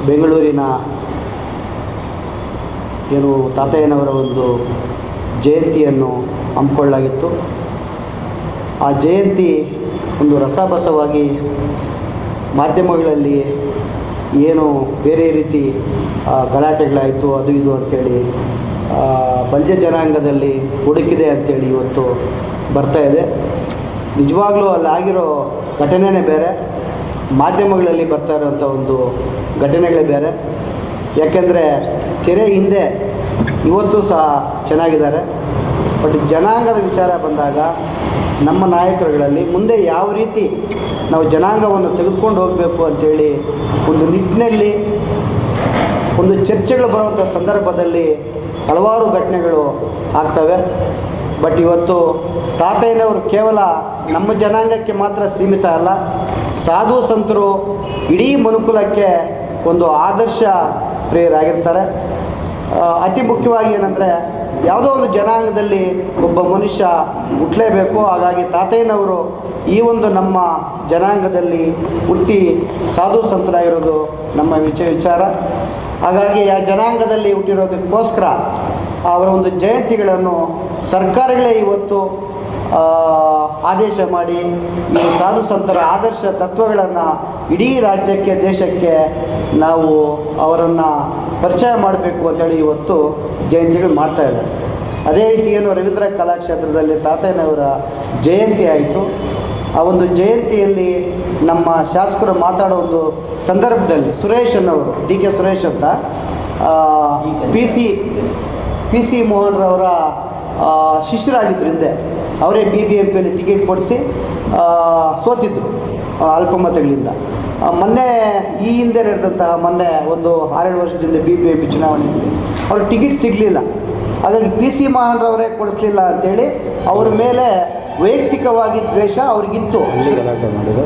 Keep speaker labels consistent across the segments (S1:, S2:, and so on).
S1: ಬೆಂಗಳೂರಿನ ಏನು ತಾತಯ್ಯನವರ ಒಂದು ಜಯಂತಿಯನ್ನು ಹಮ್ಮಿಕೊಳ್ಳಲಾಗಿತ್ತು. ಆ ಜಯಂತಿ ಒಂದು ರಸಬಸವಾಗಿ ಮಾಧ್ಯಮಗಳಲ್ಲಿ ಏನು ಬೇರೆ ರೀತಿ ಗಲಾಟೆಗಳಾಯಿತು, ಅದು ಇದು ಅಂಥೇಳಿ ಬಲ್ಜ ಜನಾಂಗದಲ್ಲಿ ಹುಡುಕಿದೆ ಅಂಥೇಳಿ ಇವತ್ತು ಬರ್ತಾಯಿದೆ. ನಿಜವಾಗ್ಲೂ ಅಲ್ಲಿ ಆಗಿರೋ ಘಟನೆನೇ ಬೇರೆ, ಮಾಧ್ಯಮಗಳಲ್ಲಿ ಬರ್ತಾ ಇರೋಂಥ ಒಂದು ಘಟನೆಗಳೇ ಬೇರೆ. ಯಾಕೆಂದರೆ ತೆರೆ ಹಿಂದೆ ಇವತ್ತು ಸಹ ಚೆನ್ನಾಗಿದ್ದಾರೆ. ಬಟ್ ಜನಾಂಗದ ವಿಚಾರ ಬಂದಾಗ ನಮ್ಮ ನಾಯಕರುಗಳಲ್ಲಿ ಮುಂದೆ ಯಾವ ರೀತಿ ನಾವು ಜನಾಂಗವನ್ನು ತೆಗೆದುಕೊಂಡು ಹೋಗಬೇಕು ಅಂಥೇಳಿ ಒಂದು ನಿಟ್ಟಿನಲ್ಲಿ ಒಂದು ಚರ್ಚೆಗಳು ಬರುವಂಥ ಸಂದರ್ಭದಲ್ಲಿ ಹಲವಾರು ಘಟನೆಗಳು ಆಗ್ತವೆ. ಬಟ್ ಇವತ್ತು ತಾತಯ್ಯನವರು ಕೇವಲ ನಮ್ಮ ಜನಾಂಗಕ್ಕೆ ಮಾತ್ರ ಸೀಮಿತ ಅಲ್ಲ, ಸಾಧು ಸಂತರು ಇಡೀ ಮನುಕುಲಕ್ಕೆ ಒಂದು ಆದರ್ಶ ಪ್ರಿಯರಾಗಿರ್ತಾರೆ. ಅತಿ ಮುಖ್ಯವಾಗಿ ಏನಂದರೆ ಯಾವುದೋ ಒಂದು ಜನಾಂಗದಲ್ಲಿ ಒಬ್ಬ ಮನುಷ್ಯ ಹುಟ್ಟಲೇಬೇಕು. ಹಾಗಾಗಿ ತಾತಯ್ಯನವರು ಈ ಒಂದು ನಮ್ಮ ಜನಾಂಗದಲ್ಲಿ ಹುಟ್ಟಿ ಸಾಧು ಸಂತರಾಗಿರೋದು ನಮ್ಮ ವಿಚಾರ. ಹಾಗಾಗಿ ಆ ಜನಾಂಗದಲ್ಲಿ ಹುಟ್ಟಿರೋದಕ್ಕೋಸ್ಕರ ಅವರ ಒಂದು ಜಯಂತಿಗಳನ್ನು ಸರ್ಕಾರಗಳೇ ಇವತ್ತು ಆದೇಶ ಮಾಡಿ ಈ ಸಾಧು ಸಂತರ ಆದರ್ಶ ತತ್ವಗಳನ್ನು ಇಡೀ ರಾಜ್ಯಕ್ಕೆ, ದೇಶಕ್ಕೆ ನಾವು ಅವರನ್ನು ಪರಿಚಯ ಮಾಡಬೇಕು ಅಂತೇಳಿ ಇವತ್ತು ಜಯಂತಿಗಳು ಮಾಡ್ತಾಯಿದ್ದಾರೆ. ಅದೇ ರೀತಿ ಏನು ರವೀಂದ್ರ ಕಲಾಕ್ಷೇತ್ರದಲ್ಲಿ ತಾತಯ್ಯನವರ ಜಯಂತಿ ಆಯಿತು. ಆ ಒಂದು ಜಯಂತಿಯಲ್ಲಿ ನಮ್ಮ ಶಾಸಕರು ಮಾತಾಡೋ ಒಂದು ಸಂದರ್ಭದಲ್ಲಿ ಸುರೇಶ್ ಅನ್ನೋರು, DK ಸುರೇಶ್ ಅಂತ ಪಿ ಸಿ ಮೋಹನ್ರವರ ಶಿಷ್ಯರಾಗಿದ್ದರು. ಹಿಂದೆ ಅವರೇ BBMPಯಲ್ಲಿ ಟಿಕೆಟ್ ಕೊಡಿಸಿ ಸೋತಿದ್ದರು ಅಲ್ಪಮತಗಳಿಂದ. ಮೊನ್ನೆ ಈ ಹಿಂದೆ ನಡೆದಂತಹ ಮೊನ್ನೆ ಒಂದು 6-7 ವರ್ಷದಿಂದ BBMP ಚುನಾವಣೆಯಲ್ಲಿ ಅವ್ರಿಗೆ ಟಿಕೆಟ್ ಸಿಗಲಿಲ್ಲ. ಹಾಗಾಗಿ PC ಮೋಹನ್ರವರೇ ಕೊಡಿಸ್ಲಿಲ್ಲ ಅಂಥೇಳಿ ಅವ್ರ ಮೇಲೆ ವೈಯಕ್ತಿಕವಾಗಿ ದ್ವೇಷ ಅವ್ರಿಗಿತ್ತು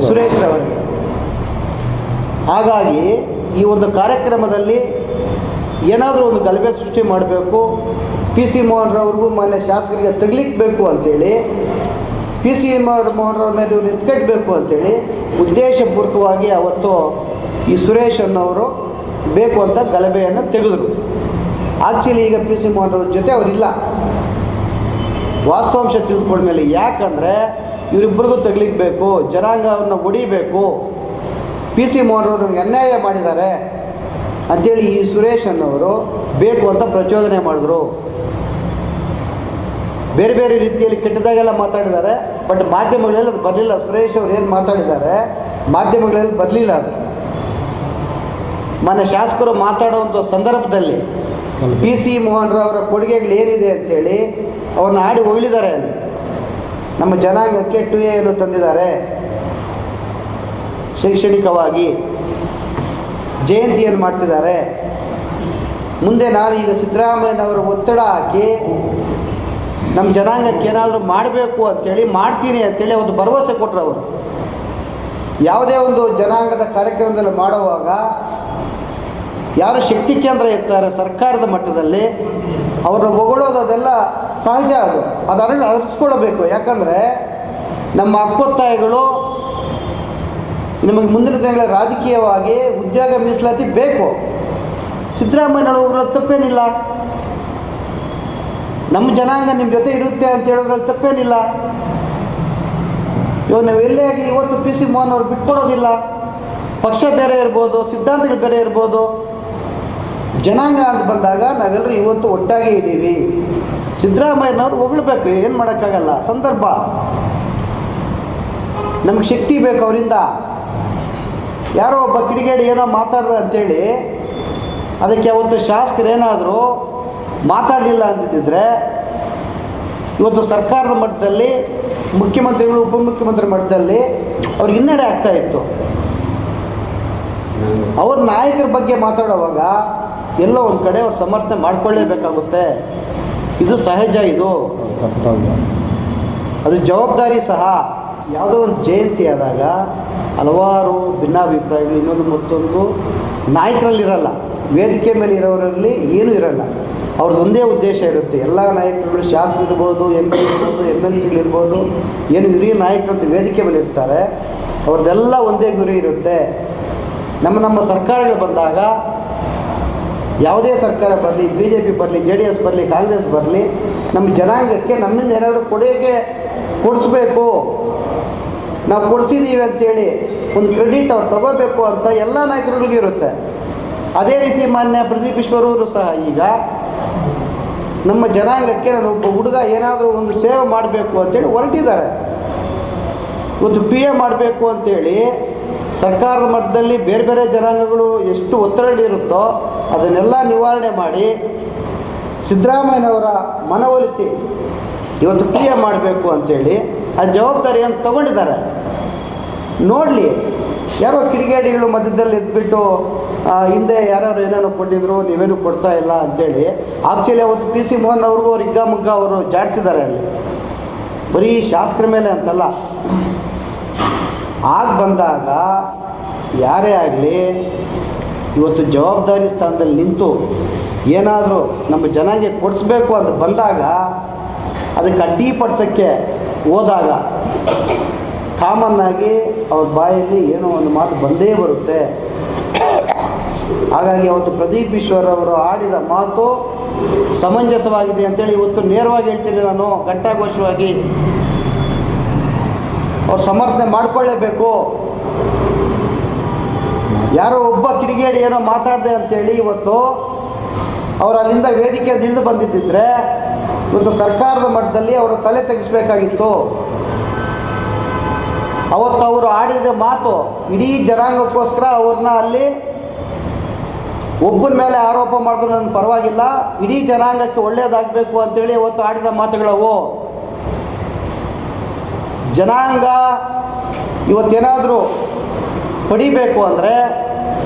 S1: ಸುರೇಶ್ ರವರಿಗೆ. ಹಾಗಾಗಿ ಈ ಒಂದು ಕಾರ್ಯಕ್ರಮದಲ್ಲಿ ಏನಾದರೂ ಒಂದು ಗಲಭೆ ಸೃಷ್ಟಿ ಮಾಡಬೇಕು, PC ಮೋಹನ್ರವ್ರಿಗೂ ಮಾನ್ಯ ಶಾಸಕರಿಗೆ ತಗಲಿಕ್ಬೇಕು ಅಂಥೇಳಿ, PC ಮೋಹನ್ರವ್ರ ಮೇಲೆ ಇವ್ರು ಎತ್ಕಟ್ಟಬೇಕು ಅಂಥೇಳಿ ಉದ್ದೇಶಪೂರ್ವಕವಾಗಿ ಅವತ್ತು ಈ ಸುರೇಶ್ ಅನ್ನೋರು ಬೇಕು ಅಂತ ಗಲಭೆಯನ್ನು ತೆಗೆದರು. ಆ್ಯಕ್ಚುಲಿ ಈಗ PC ಮೋಹನ್ರವ್ರ ಜೊತೆ ಅವರಿಲ್ಲ, ವಾಸ್ತವಾಂಶ ತಿಳಿದುಕೊಂಡ್ಮೇಲೆ. ಯಾಕಂದರೆ ಇವರಿಬ್ಬರಿಗೂ ತಗಲಿಕ್ಬೇಕು, ಜನಾಂಗವನ್ನು ಹೊಡಿಬೇಕು, PC ಮೋಹನ್ರವ್ರು ನನಗೆ ಅನ್ಯಾಯ ಮಾಡಿದ್ದಾರೆ ಅಂಥೇಳಿ ಈ ಸುರೇಶ್ ಅನ್ನೋರು ಬೇಕು ಅಂತ ಪ್ರಚೋದನೆ ಮಾಡಿದ್ರು. ಬೇರೆ ಬೇರೆ ರೀತಿಯಲ್ಲಿ ಕೆಟ್ಟದಾಗೆಲ್ಲ ಮಾತಾಡಿದ್ದಾರೆ. ಬಟ್ ಮಾಧ್ಯಮಗಳಲ್ಲಿ ಅದು ಬರಲಿಲ್ಲ. ಸುರೇಶ್ ಅವ್ರು ಏನು ಮಾತಾಡಿದ್ದಾರೆ ಮಾಧ್ಯಮಗಳಲ್ಲಿ ಬರಲಿಲ್ಲ. ಅದು ಮೊನ್ನೆ ಶಾಸಕರು ಮಾತಾಡುವಂಥ ಸಂದರ್ಭದಲ್ಲಿ PC ಮೋಹನ್ರವರ ಕೊಡುಗೆಗಳು ಏನಿದೆ ಅಂಥೇಳಿ ಅವ್ರನ್ನ ಆಡಿ ಹೊಗಳಿದ್ದಾರೆ. ಅಲ್ಲಿ ನಮ್ಮ ಜನಾಂಗಕ್ಕೆ 2A ಏನು ತಂದಿದ್ದಾರೆ, ಶೈಕ್ಷಣಿಕವಾಗಿ ಜಯಂತಿಯನ್ನು ಮಾಡಿಸಿದ್ದಾರೆ. ಮುಂದೆ ನಾನು ಈಗ ಸಿದ್ದರಾಮಯ್ಯನವರ ಒತ್ತಡ ಹಾಕಿ ನಮ್ಮ ಜನಾಂಗಕ್ಕೆ ಏನಾದರೂ ಮಾಡಬೇಕು ಅಂಥೇಳಿ ಮಾಡ್ತೀನಿ ಅಂಥೇಳಿ ಒಂದು ಭರವಸೆ ಕೊಟ್ಟರು. ಅವರು ಯಾವುದೇ ಒಂದು ಜನಾಂಗದ ಕಾರ್ಯಕ್ರಮದಲ್ಲಿ ಮಾಡುವಾಗ ಯಾರು ಶಕ್ತಿ ಕೇಂದ್ರ ಇರ್ತಾರೆ ಸರ್ಕಾರದ ಮಟ್ಟದಲ್ಲಿ ಅವ್ರನ್ನ ಹೊಗಳೋದು ಅದೆಲ್ಲ ಸಹಜ. ಅದನ್ನು ಅರಿಸ್ಕೊಳ್ಬೇಕು. ಯಾಕಂದರೆ ನಮ್ಮ ಹಕ್ಕೊತ್ತಾಯಗಳು ನಮಗೆ ಮುಂದಿನ ದಿನಗಳ ರಾಜಕೀಯವಾಗಿ ಉದ್ಯೋಗ ಮೀಸಲಾತಿ ಬೇಕು. ಸಿದ್ದರಾಮಯ್ಯನವರು ತಪ್ಪೇನಿಲ್ಲ, ನಮ್ಮ ಜನಾಂಗ ನಿಮ್ಮ ಜೊತೆ ಇರುತ್ತೆ ಅಂತ ಹೇಳೋದ್ರಲ್ಲಿ ತಪ್ಪೇನಿಲ್ಲ. ಇವಾಗ ನಾವು ಎಲ್ಲೇ ಆಗಲಿ ಇವತ್ತು PC ಮೋಹನ್ ಅವರು ಬಿಟ್ಕೊಡೋದಿಲ್ಲ. ಪಕ್ಷ ಬೇರೆ ಇರ್ಬೋದು, ಸಿದ್ಧಾಂತಗಳು ಬೇರೆ ಇರ್ಬೋದು, ಜನಾಂಗ ಅಂತ ಬಂದಾಗ ನಾವೆಲ್ಲರೂ ಇವತ್ತು ಒಟ್ಟಾಗಿ ಇದ್ದೀವಿ. ಸಿದ್ದರಾಮಯ್ಯನವ್ರು ಹೊಗಳ್ಬೇಕು, ಏನು ಮಾಡೋಕ್ಕಾಗಲ್ಲ. ಸಂದರ್ಭ ನಮಗೆ ಶಕ್ತಿ ಬೇಕು ಅವರಿಂದ. ಯಾರೋ ಒಬ್ಬ ಕಿಡಿಗೇಡಿ ಏನೋ ಮಾತಾಡ್ದ ಅಂಥೇಳಿ ಅದಕ್ಕೆ ಅವತ್ತು ಶಾಸಕರೇನಾದರೂ ಮಾತಾಡಲಿಲ್ಲ ಅಂತಿದ್ದರೆ ಇವತ್ತು ಸರ್ಕಾರದ ಮಟ್ಟದಲ್ಲಿ ಮುಖ್ಯಮಂತ್ರಿಗಳು, ಉಪಮುಖ್ಯಮಂತ್ರಿ ಮಟ್ಟದಲ್ಲಿ ಅವ್ರಿಗೆ ಹಿನ್ನಡೆ ಆಗ್ತಾಯಿತ್ತು. ಅವ್ರ ನಾಯಕರ ಬಗ್ಗೆ ಮಾತಾಡುವಾಗ ಎಲ್ಲೋ ಒಂದು ಕಡೆ ಅವ್ರು ಸಮರ್ಥನೆ ಮಾಡಿಕೊಳ್ಳೇಬೇಕಾಗುತ್ತೆ. ಇದು ಸಹಜ, ಇದು ಅದು ಜವಾಬ್ದಾರಿ ಸಹ. ಯಾವುದೋ ಒಂದು ಜಯಂತಿ ಆದಾಗ ಹಲವಾರು ಭಿನ್ನಾಭಿಪ್ರಾಯಗಳು ಇನ್ನೊಂದು ಮತ್ತೊಂದು ನಾಯಕರಲ್ಲಿರಲ್ಲ, ವೇದಿಕೆ ಮೇಲೆ ಇರೋರಲ್ಲಿ ಏನೂ ಇರಲ್ಲ. ಅವ್ರದ್ದು ಒಂದೇ ಉದ್ದೇಶ ಇರುತ್ತೆ. ಎಲ್ಲ ನಾಯಕರುಗಳು, ಶಾಸಕರಿರ್ಬೋದು, MP ಇರ್ಬೋದು, MLCಗಳಿರ್ಬೋದು, ಏನು ಹಿರಿಯ ನಾಯಕರಂತ ವೇದಿಕೆ ಮೇಲೆ ಇರ್ತಾರೆ, ಅವ್ರದ್ದೆಲ್ಲ ಒಂದೇ ಗುರಿ ಇರುತ್ತೆ. ನಮ್ಮ ಸರ್ಕಾರಗಳು ಬಂದಾಗ ಯಾವುದೇ ಸರ್ಕಾರ ಬರಲಿ, BJP ಬರಲಿ, JDS ಬರಲಿ, ಕಾಂಗ್ರೆಸ್ ಬರಲಿ, ನಮ್ಮ ಜನಾಂಗಕ್ಕೆ ನಮ್ಮಿಂದ ಏನಾದರೂ ಕೊಡಿಸ್ಬೇಕು, ನಾವು ಕೊಡಿಸಿದ್ದೀವಿ ಅಂಥೇಳಿ ಒಂದು ಕ್ರೆಡಿಟ್ ಅವ್ರು ತಗೋಬೇಕು ಅಂತ ಎಲ್ಲ ನಾಯಕರುಗಳಿಗೂ ಇರುತ್ತೆ. ಅದೇ ರೀತಿ ಮಾನ್ಯ ಪ್ರದೀಪ್ ಈಶ್ವರವರು ಸಹ ಈಗ ನಮ್ಮ ಜನಾಂಗಕ್ಕೆ ಒಬ್ಬ ಹುಡುಗ ಏನಾದರೂ ಒಂದು ಸೇವೆ ಮಾಡಬೇಕು ಅಂತೇಳಿ ಹೊರಟಿದ್ದಾರೆ. ಇವತ್ತು PA ಮಾಡಬೇಕು ಅಂಥೇಳಿ ಸರ್ಕಾರದ ಮಟ್ಟದಲ್ಲಿ ಬೇರೆ ಬೇರೆ ಜನಾಂಗಗಳು ಎಷ್ಟು ಒತ್ತಡಗಳಿರುತ್ತೋ ಅದನ್ನೆಲ್ಲ ನಿವಾರಣೆ ಮಾಡಿ ಸಿದ್ದರಾಮಯ್ಯನವರ ಮನವೊಲಿಸಿ ಇವತ್ತು PA ಮಾಡಬೇಕು ಅಂಥೇಳಿ ಆ ಜವಾಬ್ದಾರಿಯನ್ನು ತಗೊಂಡಿದ್ದಾರೆ. ನೋಡಲಿ, ಯಾರೋ ಕಿಡಿಗೇಡಿಗಳು ಮಧ್ಯದಲ್ಲಿ ಇದ್ಬಿಟ್ಟು ಹಿಂದೆ ಯಾರು ಏನೇನೋ ಕೊಟ್ಟಿದ್ರು, ನೀವೇನು ಕೊಡ್ತಾ ಇಲ್ಲ ಅಂಥೇಳಿ ಆ್ಯಕ್ಚುಲಿ ಅವತ್ತು PC ಮೋಹನ್ ಅವ್ರಿಗೂ ಅವ್ರು ಹಿಗ್ಗಾಮುಗ್ಗ ಅವರು ಜಾಡಿಸಿದ್ದಾರೆ. ಅಲ್ಲಿ ಬರೀ ಶಾಸಕರ ಮೇಲೆ ಅಂತಲ್ಲ, ಆಗ ಬಂದಾಗ ಯಾರೇ ಆಗಲಿ ಇವತ್ತು ಜವಾಬ್ದಾರಿ ಸ್ಥಾನದಲ್ಲಿ ನಿಂತು ಏನಾದರೂ ನಮ್ಮ ಜನಾಂಗಕ್ಕೆ ಕೊಡಿಸ್ಬೇಕು ಅಂತ ಬಂದಾಗ ಅದಕ್ಕೆ ಅಡ್ಡಿಪಡಿಸೋಕ್ಕೆ ಹೋದಾಗ ಕಾಮನ್ನಾಗಿ ಅವ್ರ ಬಾಯಲ್ಲಿ ಏನೋ ಒಂದು ಮಾತು ಬಂದೇ ಬರುತ್ತೆ. ಹಾಗಾಗಿ ಅವತ್ತು ಪ್ರದೀಪ್ ಈಶ್ವರ್ ಅವರು ಆಡಿದ ಮಾತು ಸಮಂಜಸವಾಗಿದೆ ಅಂತೇಳಿ ಇವತ್ತು ನೇರವಾಗಿ ಹೇಳ್ತೀನಿ. ನಾನು ಘಂಟಾಘೋಷವಾಗಿ ಅವ್ರು ಸಮರ್ಥನೆ ಮಾಡಿಕೊಳ್ಳೇಬೇಕು. ಯಾರೋ ಒಬ್ಬ ಕಿಡಿಗೇಡಿ ಏನೋ ಮಾತಾಡಿದೆ ಅಂಥೇಳಿ ಇವತ್ತು ಅವರು ಅಲ್ಲಿಂದ ವೇದಿಕೆ ಇಳಿದು ಬಂದಿದ್ದಿದ್ರೆ ಇವತ್ತು ಸರ್ಕಾರದ ಮಟ್ಟದಲ್ಲಿ ಅವರು ತಲೆ ತೆಗೆಸಬೇಕಾಗಿತ್ತು. ಅವತ್ತು ಅವರು ಆಡಿದ ಮಾತು ಇಡೀ ಜನಾಂಗಕ್ಕೋಸ್ಕರ ಅವ್ರನ್ನ ಅಲ್ಲಿ ಒಬ್ಬನ ಮೇಲೆ ಆರೋಪ ಮಾಡಿದ್ರು ನನಗೆ ಪರವಾಗಿಲ್ಲ, ಇಡೀ ಜನಾಂಗಕ್ಕೆ ಒಳ್ಳೆಯದಾಗಬೇಕು ಅಂತೇಳಿ ಅವತ್ತು ಆಡಿದ ಮಾತುಗಳವು. ಜನಾಂಗ ಇವತ್ತೇನಾದರೂ ಪಡಿಬೇಕು ಅಂದರೆ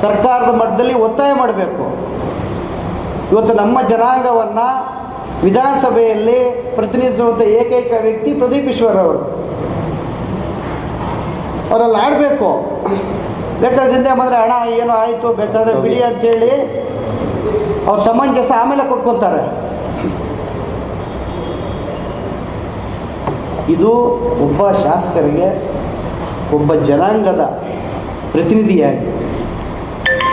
S1: ಸರ್ಕಾರದ ಮಟ್ಟದಲ್ಲಿ ಒತ್ತಾಯ ಮಾಡಬೇಕು. ಇವತ್ತು ನಮ್ಮ ಜನಾಂಗವನ್ನು ವಿಧಾನಸಭೆಯಲ್ಲಿ ಪ್ರತಿನಿಧಿಸುವಂಥ ಏಕೈಕ ವ್ಯಕ್ತಿ ಪ್ರದೀಪ್ ಈಶ್ವರ್ ಅವರು. ಅವರಲ್ಲಿ ಆಡಬೇಕು. ಬೇಕಾದ್ರೆ ಹಿಂದೆ ಬಂದರೆ ಹಣ ಏನೋ ಆಯಿತು ಬೇಕಾದರೆ ಬಿಡಿ ಅಂಥೇಳಿ ಅವ್ರು ಸಮಂಜಸ ಆಮೇಲೆ ಕೊಟ್ಕೊತಾರೆ. ಇದು ಒಬ್ಬ ಶಾಸಕರಿಗೆ, ಒಬ್ಬ ಜನಾಂಗದ ಪ್ರತಿನಿಧಿಯಾಗಿ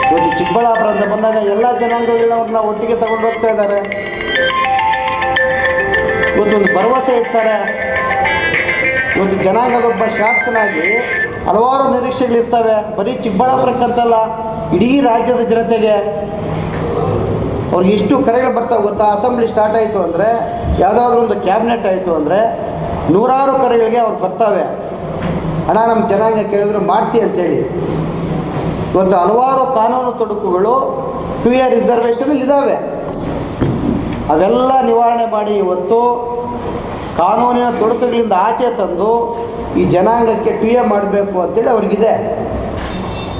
S1: ಇವತ್ತು ಚಿಕ್ಕಬಳ್ಳಾಪುರ ಅಂತ ಬಂದಾಗ ಎಲ್ಲ ಜನಾಂಗಗಳನ್ನ ಒಟ್ಟಿಗೆ ತಗೊಂಡು ಹೋಗ್ತಾ ಇದ್ದಾರೆ. ಇವತ್ತೊಂದು ಭರವಸೆ ಇಡ್ತಾರೆ. ಇವತ್ತು ಜನಾಂಗದೊಬ್ಬ ಶಾಸಕನಾಗಿ ಹಲವಾರು ನಿರೀಕ್ಷೆಗಳಿರ್ತವೆ. ಬರೀ ಚಿಕ್ಕಬಳ್ಳಾಪುರಕ್ಕಂತಲ್ಲ, ಇಡೀ ರಾಜ್ಯದ ಜನತೆಗೆ ಅವ್ರಿಗೆ ಎಷ್ಟು ಕರೆಗಳು ಬರ್ತಾವೆ ಗೊತ್ತಾ? ಅಸೆಂಬ್ಲಿ ಸ್ಟಾರ್ಟ್ ಆಯಿತು ಅಂದರೆ, ಯಾವುದಾದ್ರೂ ಒಂದು ಕ್ಯಾಬಿನೆಟ್ ಆಯಿತು ಅಂದರೆ ನೂರಾರು ಕರೆಗಳಿಗೆ ಅವ್ರು ಬರ್ತಾವೆ. ಹಣ ನಮ್ಮ ಜನಾಂಗ ಕೇಳಿದ್ರು ಮಾಡಿಸಿ ಅಂಥೇಳಿ. ಇವತ್ತು ಹಲವಾರು ಕಾನೂನು ತೊಡಕುಗಳು 2 year ರಿಸರ್ವೇಷನಲ್ಲಿ ಇದ್ದಾವೆ. ಅವೆಲ್ಲ ನಿವಾರಣೆ ಮಾಡಿ ಇವತ್ತು ಕಾನೂನಿನ ತೊಡಕುಗಳಿಂದ ಆಚೆ ತಂದು ಈ ಜನಾಂಗಕ್ಕೆ 2 year ಮಾಡಬೇಕು ಅಂತೇಳಿ ಅವ್ರಿಗಿದೆ.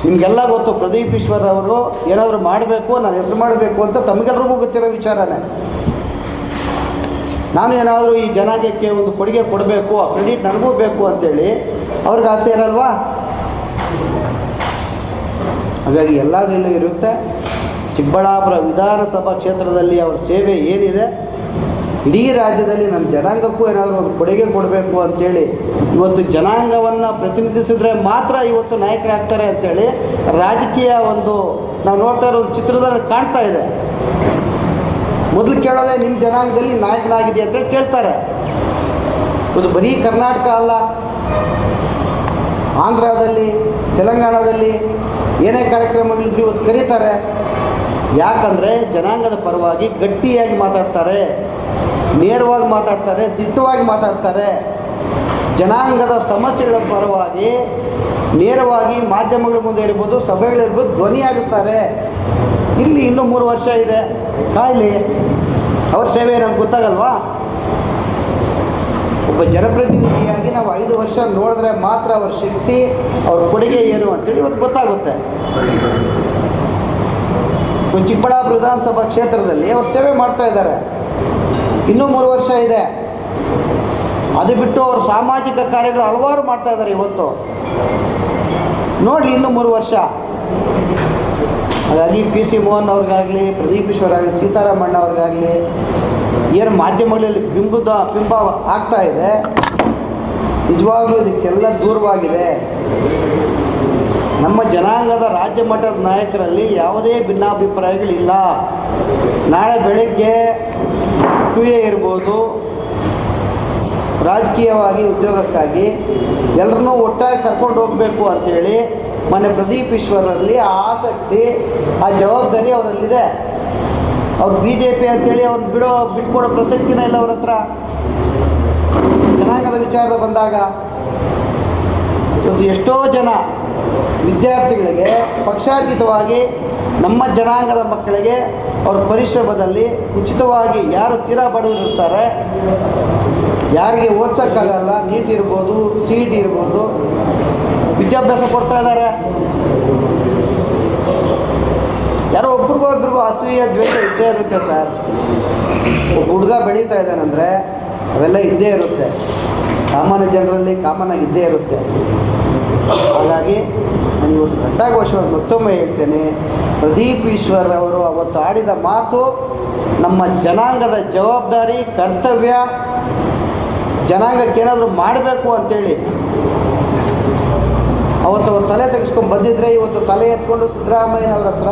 S1: ನಿಮಗೆಲ್ಲ ಗೊತ್ತು, ಪ್ರದೀಪ್ ಈಶ್ವರ್ ಅವರು ಏನಾದರೂ ಮಾಡಬೇಕು, ನಾನು ಹೆಸರು ಮಾಡಬೇಕು ಅಂತ ತಮಗೆಲ್ರಿಗೂ ಗೊತ್ತಿರೋ ವಿಚಾರನೇ. ನಾನು ಏನಾದರೂ ಈ ಜನಾಂಗಕ್ಕೆ ಒಂದು ಕೊಡುಗೆ ಕೊಡಬೇಕು, ಆ ಕ್ರೆಡಿಟ್ ನನಗೂ ಬೇಕು ಅಂತೇಳಿ ಅವ್ರಿಗೆ ಆಸೆ ಇರಲ್ವಾ? ಹಾಗಾಗಿ ಎಲ್ಲದರಲ್ಲೂ ಇರುತ್ತೆ. ಚಿಕ್ಕಬಳ್ಳಾಪುರ ವಿಧಾನಸಭಾ ಕ್ಷೇತ್ರದಲ್ಲಿ ಅವ್ರ ಸೇವೆ ಏನಿದೆ, ಇಡೀ ರಾಜ್ಯದಲ್ಲಿ ನಮ್ಮ ಜನಾಂಗಕ್ಕೂ ಏನಾದರೂ ಒಂದು ಕೊಡುಗೆ ಕೊಡಬೇಕು ಅಂಥೇಳಿ ಇವತ್ತು ಜನಾಂಗವನ್ನು ಪ್ರತಿನಿಧಿಸಿದ್ರೆ ಮಾತ್ರ ಇವತ್ತು ನಾಯಕರಾಗ್ತಾರೆ ಅಂಥೇಳಿ ರಾಜಕೀಯ ಒಂದು ನಾವು ನೋಡ್ತಾ ಇರೋ ಒಂದು ಚಿತ್ರದಲ್ಲಿ ಕಾಣ್ತಾ ಇದೆ. ಮೊದಲು ಕೇಳೋದೇ ನಿಮ್ಮ ಜನಾಂಗದಲ್ಲಿ ನಾಯಕನಾಗಿದೆ ಅಂತೇಳಿ ಕೇಳ್ತಾರೆ. ಇದು ಬರೀ ಕರ್ನಾಟಕ ಅಲ್ಲ, ಆಂಧ್ರದಲ್ಲಿ, ತೆಲಂಗಾಣದಲ್ಲಿ ಏನೇ ಕಾರ್ಯಕ್ರಮಗಳಿದ್ರು ಇವತ್ತು ಕರೀತಾರೆ. ಯಾಕಂದರೆ ಜನಾಂಗದ ಪರವಾಗಿ ಗಟ್ಟಿಯಾಗಿ ಮಾತಾಡ್ತಾರೆ, ನೇರವಾಗಿ ಮಾತಾಡ್ತಾರೆ, ದಿಟ್ಟವಾಗಿ ಮಾತಾಡ್ತಾರೆ. ಜನಾಂಗದ ಸಮಸ್ಯೆಗಳ ಪರವಾಗಿ ನೇರವಾಗಿ ಮಾಧ್ಯಮಗಳ ಮುಂದೆ ಇರ್ಬೋದು, ಸಭೆಗಳಿರ್ಬೋದು ಧ್ವನಿಯಾಗುತ್ತಾರೆ. ಇಲ್ಲಿ ಇನ್ನೂ 3 ವರ್ಷ ಇದೆ, ಕಾಯಲಿ. ಅವ್ರ ಸೇವೆ ನನಗೆ ಗೊತ್ತಾಗಲ್ವಾ? ಒಬ್ಬ ಜನಪ್ರತಿನಿಧಿಯಾಗಿ ನಾವು 5 ವರ್ಷ ನೋಡಿದ್ರೆ ಮಾತ್ರ ಅವ್ರ ಶಕ್ತಿ, ಅವ್ರ ಕೊಡುಗೆ ಏನು ಅಂತೇಳಿ ಇವತ್ತು ಗೊತ್ತಾಗುತ್ತೆ. ಚಿಕ್ಕಬಳ್ಳಾಪುರ ವಿಧಾನಸಭಾ ಕ್ಷೇತ್ರದಲ್ಲಿ ಅವ್ರು ಸೇವೆ ಮಾಡ್ತಾ ಇದ್ದಾರೆ. ಇನ್ನೂ 3 ವರ್ಷ ಇದೆ. ಅದು ಬಿಟ್ಟು ಅವರು ಸಾಮಾಜಿಕ ಕಾರ್ಯಗಳು ಹಲವಾರು ಮಾಡ್ತಾ ಇದ್ದಾರೆ. ಇವತ್ತು ನೋಡಲಿ, ಇನ್ನೂ 3 ವರ್ಷ. ಹಾಗಾಗಿ PC ಮೋಹನ್ ಅವ್ರಿಗಾಗಲಿ, ಪ್ರದೀಪ್ ಈಶ್ವರ್ ಆಗಲಿ, ಸೀತಾರಾಮಣ್ಣ ಅವ್ರಿಗಾಗಲಿ ಏನು ಮಾಧ್ಯಮಗಳಲ್ಲಿ ಬಿಂಬ ಆಗ್ತಾ ಇದೆ, ನಿಜವಾಗ್ಲೂ ಇದಕ್ಕೆಲ್ಲ ದೂರವಾಗಿದೆ. ನಮ್ಮ ಜನಾಂಗದ ರಾಜ್ಯ ಮಟ್ಟದ ನಾಯಕರಲ್ಲಿ ಯಾವುದೇ ಭಿನ್ನಾಭಿಪ್ರಾಯಗಳಿಲ್ಲ. ನಾಳೆ ಬೆಳಗ್ಗೆ ಟೂಯೇ ಇರ್ಬೋದು, ರಾಜಕೀಯವಾಗಿ ಉದ್ಯೋಗಕ್ಕಾಗಿ ಎಲ್ಲರನ್ನೂ ಒಟ್ಟಾಗಿ ಕರ್ಕೊಂಡು ಹೋಗಬೇಕು ಅಂಥೇಳಿ ಮೊನ್ನೆ ಪ್ರದೀಪ್ ಈಶ್ವರಲ್ಲಿ ಆ ಆಸಕ್ತಿ, ಆ ಜವಾಬ್ದಾರಿ ಅವರಲ್ಲಿದೆ. ಅವ್ರು BJP ಅಂಥೇಳಿ ಅವ್ರನ್ನ ಬಿಟ್ಕೊಡೋ ಪ್ರಸಕ್ತಿನೇ ಇಲ್ಲ ಅವ್ರ ಹತ್ರ. ಜನಾಂಗದ ವಿಚಾರ ಬಂದಾಗ ಇವತ್ತು ಎಷ್ಟೋ ಜನ ವಿದ್ಯಾರ್ಥಿಗಳಿಗೆ ಪಕ್ಷಾತೀತವಾಗಿ ನಮ್ಮ ಜನಾಂಗದ ಮಕ್ಕಳಿಗೆ ಅವ್ರ ಪರಿಶ್ರಮದಲ್ಲಿ ಉಚಿತವಾಗಿ ಯಾರು ತೀರಾ ಬಡವರಿರ್ತಾರೆ, ಯಾರಿಗೆ ಓದ್ಸೋಕ್ಕಾಗಲ್ಲ, ನೀಟ್ ಇರ್ಬೋದು, CET ಇರ್ಬೋದು, ವಿದ್ಯಾಭ್ಯಾಸ ಕೊಡ್ತಾ ಇದ್ದಾರೆ. ಯಾರೋ ಒಬ್ರಿಗೊಬ್ರಿಗೂ ಅಸೂಯೆ ದ್ವೇಷ ಇದ್ದೇ ಇರುತ್ತೆ ಸರ್. ಒಬ್ಬ ಹುಡುಗ ಬೆಳೀತಾ ಇದ್ದಾನಂದರೆ ಅವೆಲ್ಲ ಇದ್ದೇ ಇರುತ್ತೆ, ಸಾಮಾನ್ಯ ಜನರಲ್ಲಿ ಕಾಮನ್ ಇದ್ದೇ ಇರುತ್ತೆ. ಹಾಗಾಗಿ ನಾನು ಇವತ್ತು ಘಂಟಾಘೋಷವಾಗಿ ಮತ್ತೊಮ್ಮೆ ಹೇಳ್ತೇನೆ, ಪ್ರದೀಪ್ ಈಶ್ವರ್ ಅವರು ಅವತ್ತು ಆಡಿದ ಮಾತು ನಮ್ಮ ಜನಾಂಗದ ಜವಾಬ್ದಾರಿ, ಕರ್ತವ್ಯ. ಜನಾಂಗಕ್ಕೆ ಏನಾದರೂ ಮಾಡಬೇಕು ಅಂಥೇಳಿ ಅವತ್ತು ಅವ್ರು ತಲೆ ತೆಗೆಸ್ಕೊಂಡು ಬಂದಿದ್ದರೆ ಇವತ್ತು ತಲೆ ಎತ್ಕೊಂಡು ಸಿದ್ದರಾಮಯ್ಯನವ್ರ ಹತ್ರ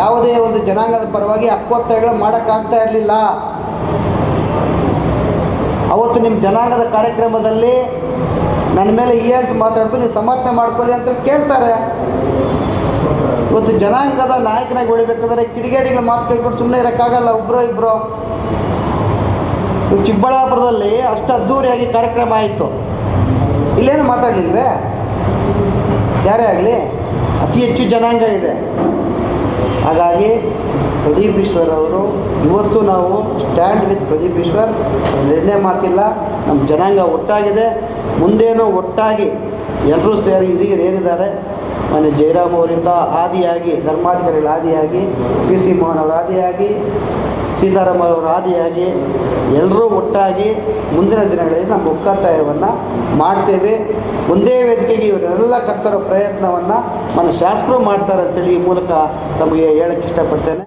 S1: ಯಾವುದೇ ಒಂದು ಜನಾಂಗದ ಪರವಾಗಿ ಹಕ್ಕೊತ್ತಾಯಗಳು ಮಾಡೋಕ್ಕಾಗ್ತಾ ಇರಲಿಲ್ಲ. ಅವತ್ತು ನಿಮ್ಮ ಜನಾಂಗದ ಕಾರ್ಯಕ್ರಮದಲ್ಲಿ ನನ್ನ ಮೇಲೆ ELs ಮಾತಾಡ್ತು, ನೀವು ಸಮರ್ಥನೆ ಮಾಡ್ಕೊಳ್ಳಿ ಅಂತ ಕೇಳ್ತಾರೆ. ಇವತ್ತು ಜನಾಂಗದ ನಾಯಕನಾಗಿ ಉಳಿಬೇಕಂದ್ರೆ ಕಿಡಿಗೇಡಿಗಳ ಮಾತು ಕೇಳ್ಕೊಂಡು ಸುಮ್ಮನೆ ಇರೋಕ್ಕಾಗಲ್ಲ. ಒಬ್ಬರೋ ಇಬ್ಬರು ಚಿಕ್ಕಬಳ್ಳಾಪುರದಲ್ಲಿ ಅಷ್ಟು ಅದ್ಧೂರಿಯಾಗಿ ಕಾರ್ಯಕ್ರಮ ಆಯಿತು, ಇಲ್ಲೇನು ಮಾತಾಡಲಿಲ್ವೇ? ಯಾರೇ ಆಗಲಿ, ಅತಿ ಹೆಚ್ಚು ಜನಾಂಗ ಇದೆ. ಹಾಗಾಗಿ ಪ್ರದೀಪ್ ಈಶ್ವರ್ ಅವರು ಇವತ್ತು ನಾವು ಸ್ಟ್ಯಾಂಡ್ ವಿತ್ ಪ್ರದೀಪ್ ಈಶ್ವರ್, ಎರಡನೇ ಮಾತಿಲ್ಲ. ನಮ್ಮ ಜನಾಂಗ ಒಟ್ಟಾಗಿದೆ, ಮುಂದೇನೂ ಒಟ್ಟಾಗಿ ಎಲ್ಲರೂ ಸೇರಿ ಹಿರಿಯರು ಏನಿದ್ದಾರೆ, ಮನೆ ಜಯರಾಮ್ ಅವರಿಂದ ಆದಿಯಾಗಿ, ಧರ್ಮಾಧಿಕಾರಿಗಳ ಆದಿಯಾಗಿ, PC ಮೋಹನ್ ಅವರ ಆದಿಯಾಗಿ, ಸೀತಾರಾಮ್ ಅವರ ಆದಿಯಾಗಿ ಎಲ್ಲರೂ ಒಟ್ಟಾಗಿ ಮುಂದಿನ ದಿನಗಳಲ್ಲಿ ನಮ್ಮ ಒಕ್ಕತ್ತಾಯವನ್ನು ಮಾಡ್ತೇವೆ. ಒಂದೇ ವೇದಿಕೆಗೆ ಇವರೆಲ್ಲ ಕರ್ತರೋ ಪ್ರಯತ್ನವನ್ನು మన ಶಾಸಕರು ಮಾಡ್ತಾರೆ ಅಂತೇಳಿ ಈ ಮೂಲಕ ತಮಗೆ ಹೇಳಕ್ಕೆ ಇಷ್ಟಪಡ್ತೇನೆ.